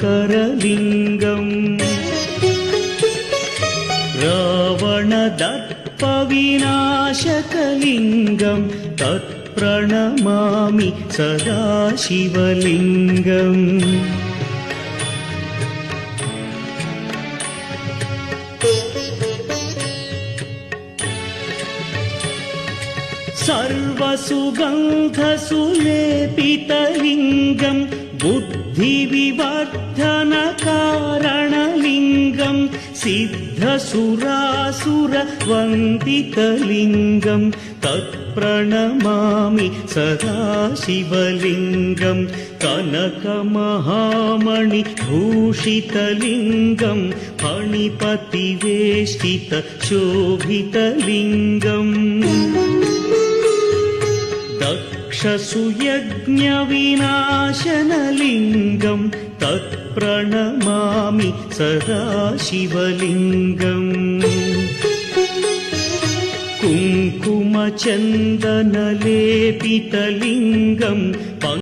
करलिङ्गम् रावणदर्पविनाशकलिङ्गं तत्प्रणमामि सदा शिवलिङ्गम् सर्वसुगन्धसुलेपितलिङ्गं बुद्धिविवर्धनकारणलिङ्गं सिद्धसुरासुरवन्दितलिङ्गं तत्प्रणमामि सदा शिवलिङ्गं कनकमहामणिभूषितलिङ्गं फणिपतिवेष्टितशोभितलिङ्गम् दक्षसुयज्ञविनाशनलिङ्गं तत्प्रणमामि सदा शिवलिङ्गम् कुङ्कुमचन्दनलेपितलिङ्गं